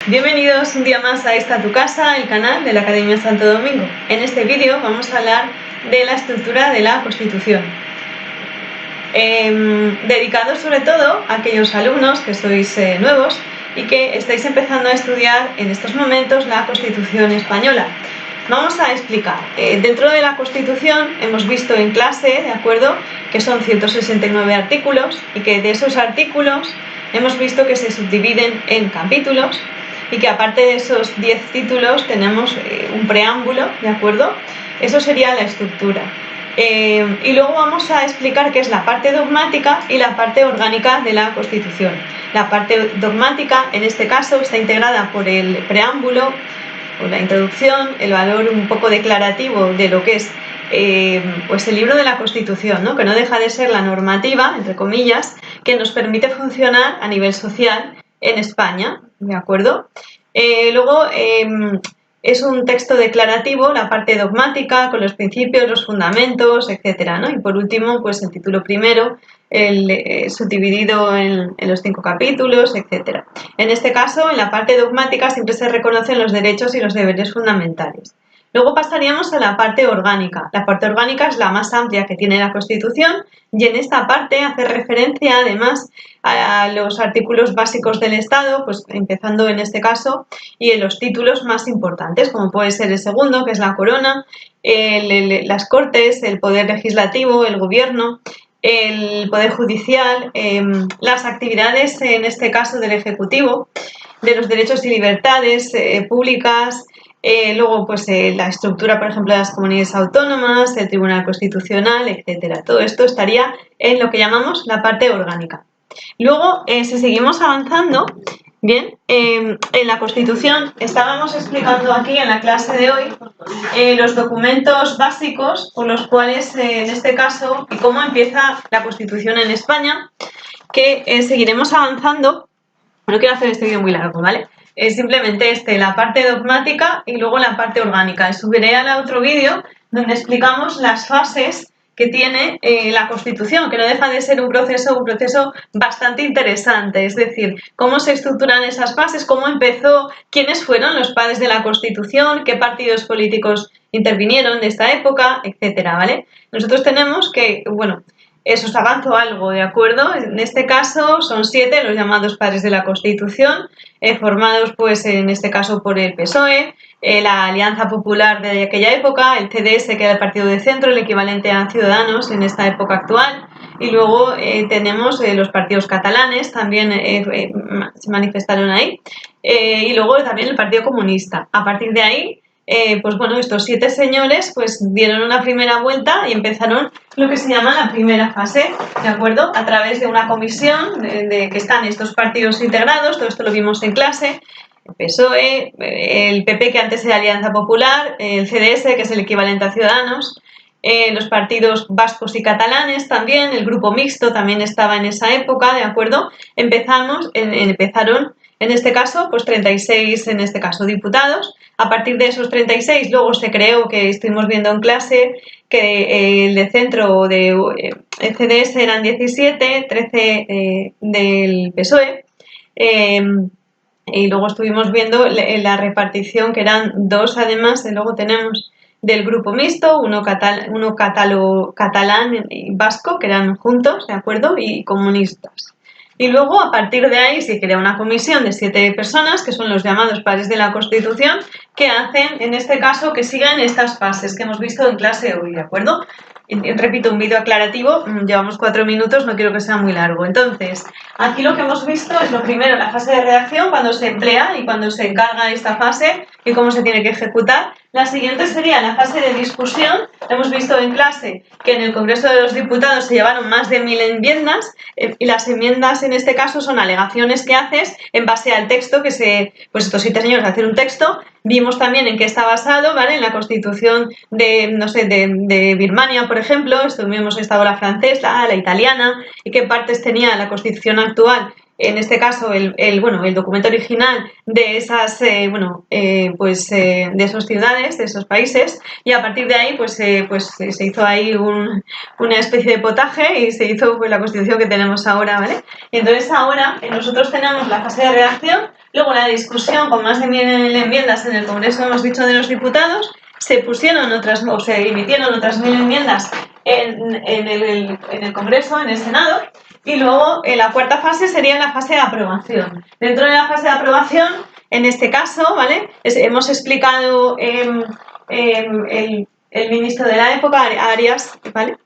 Bienvenidos un día más a esta tu casa, el canal de la Academia Santo Domingo. En este vídeo vamos a hablar de la estructura de la Constitución, dedicado sobre todo a aquellos alumnos que sois nuevos y que estáis empezando a estudiar en estos momentos la Constitución española. Vamos a explicar. Dentro de la Constitución hemos visto en clase, ¿de acuerdo?, que son 169 artículos y que de esos artículos hemos visto que se subdividen en capítulos y que aparte de esos 10 títulos tenemos un preámbulo, ¿de acuerdo? Eso sería la estructura. Y luego vamos a explicar qué es la parte dogmática y la parte orgánica de la Constitución. La parte dogmática, en este caso, está integrada por el preámbulo, por la introducción, el valor un poco declarativo de lo que es pues el libro de la Constitución, ¿no? Que no deja de ser la normativa, entre comillas, que nos permite funcionar a nivel social en España, ¿de acuerdo? Luego es un texto declarativo, la parte dogmática, con los principios, los fundamentos, etcétera, ¿no? Y por último, pues el título primero, subdividido en los 5 capítulos, etcétera. En este caso, en la parte dogmática siempre se reconocen los derechos y los deberes fundamentales. Luego pasaríamos a la parte orgánica. La parte orgánica es la más amplia que tiene la Constitución y en esta parte hace referencia además a los artículos básicos del Estado, pues empezando en este caso, y en los títulos más importantes, como puede ser el segundo, que es la corona, las Cortes, el poder legislativo, el gobierno, el poder judicial, las actividades en este caso del Ejecutivo, de los derechos y libertades públicas. Luego, pues la estructura, por ejemplo, de las comunidades autónomas, el Tribunal Constitucional, etcétera. Todo esto estaría en lo que llamamos la parte orgánica. Luego, si seguimos avanzando, bien, en la Constitución estábamos explicando aquí en la clase de hoy los documentos básicos por los cuales, en este caso, y cómo empieza la Constitución en España, que seguiremos avanzando. No quiero hacer este vídeo muy largo, ¿vale? Es simplemente la parte dogmática y luego la parte orgánica. Subiré al otro vídeo donde explicamos las fases que tiene la Constitución, que no deja de ser un proceso bastante interesante, es decir, cómo se estructuran esas fases, cómo empezó, quiénes fueron los padres de la Constitución, qué partidos políticos intervinieron de esta época, etcétera, ¿vale? Nosotros tenemos que, bueno, eso os avanzo algo, ¿de acuerdo? En este caso son 7 los llamados padres de la Constitución, formados pues en este caso por el PSOE, la Alianza Popular de aquella época, el CDS, que era el partido de centro, el equivalente a Ciudadanos en esta época actual, y luego tenemos los partidos catalanes, también se manifestaron ahí, y luego también el Partido Comunista. A partir de ahí, pues bueno, estos 7 señores pues dieron una primera vuelta y empezaron lo que se llama la primera fase, ¿de acuerdo? A través de una comisión de que están estos partidos integrados, todo esto lo vimos en clase, el PSOE, el PP, que antes era Alianza Popular, el CDS, que es el equivalente a Ciudadanos, los partidos vascos y catalanes también, el grupo mixto también estaba en esa época, ¿de acuerdo? Empezaron en este caso, pues 36 en este caso diputados. A partir de esos 36 luego se creó, que estuvimos viendo en clase, que el de centro o de el CDS eran 17, 13 del PSOE. Y luego estuvimos viendo la repartición, que eran 2 además, y luego tenemos del grupo mixto, uno catalán y vasco, que eran juntos, ¿de acuerdo? Y comunistas. Y luego, a partir de ahí, se crea una comisión de 7 personas, que son los llamados padres de la Constitución, que hacen, en este caso, que sigan estas fases que hemos visto en clase hoy, ¿de acuerdo? Y repito, un vídeo aclarativo, llevamos 4 minutos, no quiero que sea muy largo. Entonces, aquí lo que hemos visto es lo primero, la fase de redacción, cuando se emplea y cuando se encarga esta fase y cómo se tiene que ejecutar. La siguiente sería la fase de discusión. Hemos visto en clase que en el Congreso de los Diputados se llevaron más de 1000 enmiendas y las enmiendas en este caso son alegaciones que haces en base al texto pues estos 7 señores hacen un texto. Vimos también en qué está basado, ¿vale? En la Constitución de Birmania, por ejemplo, hemos estado la francesa, la italiana, y qué partes tenía la Constitución actual. En este caso, el documento original de esas, de esas ciudades, de esos países, y a partir de ahí, se hizo ahí una especie de potaje y se hizo pues la Constitución que tenemos ahora, ¿vale? Y entonces ahora nosotros tenemos la fase de redacción. Luego la discusión con más de 1000 enmiendas en el Congreso, hemos dicho, de los Diputados, se pusieron otras, o se emitieron otras 1000 enmiendas en el Congreso, en el Senado, y luego la cuarta fase sería la fase de aprobación. Dentro de la fase de aprobación, en este caso, ¿vale? Hemos explicado el ministro de la época, Arias, ¿vale?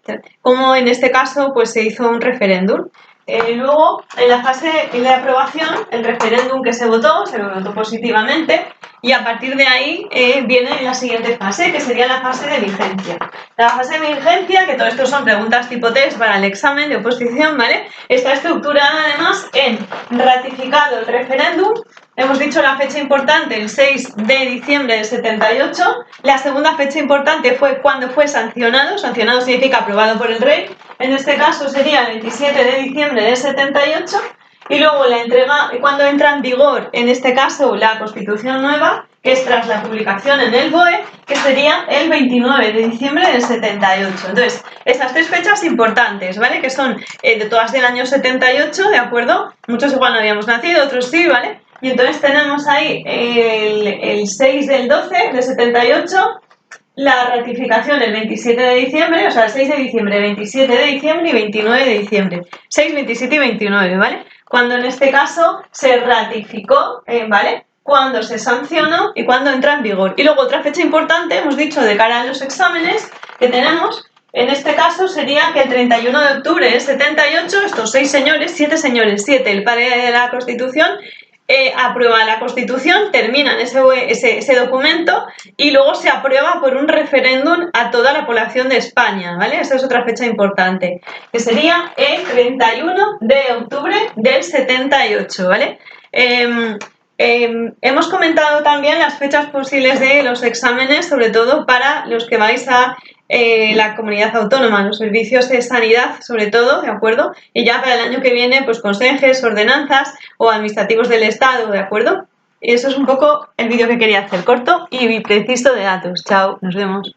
Cómo en este caso pues se hizo un referéndum. Luego, en la fase de aprobación, el referéndum que se votó positivamente, y a partir de ahí viene la siguiente fase, que sería la fase de vigencia. La fase de vigencia, que todo esto son preguntas tipo test para el examen de oposición, ¿vale? Está estructurada además en ratificado el referéndum. Hemos dicho la fecha importante, el 6 de diciembre del 78. La segunda fecha importante fue cuando fue sancionado. Sancionado significa aprobado por el rey. En este caso sería el 27 de diciembre del 78. Y luego la entrega, cuando entra en vigor, en este caso, la Constitución nueva, que es tras la publicación en el BOE, que sería el 29 de diciembre del 78. Entonces, esas tres fechas importantes, ¿vale? Que son de todas del año 78, ¿de acuerdo? Muchos igual no habíamos nacido, otros sí, ¿vale? Y entonces tenemos ahí el 6 del 12 de 78, la ratificación el 27 de diciembre, o sea, el 6 de diciembre, 27 de diciembre y 29 de diciembre. 6, 27 y 29, ¿vale? Cuando en este caso se ratificó, ¿vale? Cuando se sancionó y cuando entra en vigor. Y luego otra fecha importante, hemos dicho, de cara a los exámenes que tenemos, en este caso sería que el 31 de octubre del 78, estos 7 el padre de la Constitución, aprueba la Constitución, terminan ese documento y luego se aprueba por un referéndum a toda la población de España, ¿vale? Esa es otra fecha importante, que sería el 31 de octubre del 78, ¿vale? Hemos comentado también las fechas posibles de los exámenes, sobre todo para los que vais a la comunidad autónoma, los servicios de sanidad, sobre todo, ¿de acuerdo? Y ya para el año que viene, pues consejes, ordenanzas o administrativos del Estado, ¿de acuerdo? Y eso es un poco el vídeo que quería hacer, corto y preciso de datos. Chao, nos vemos.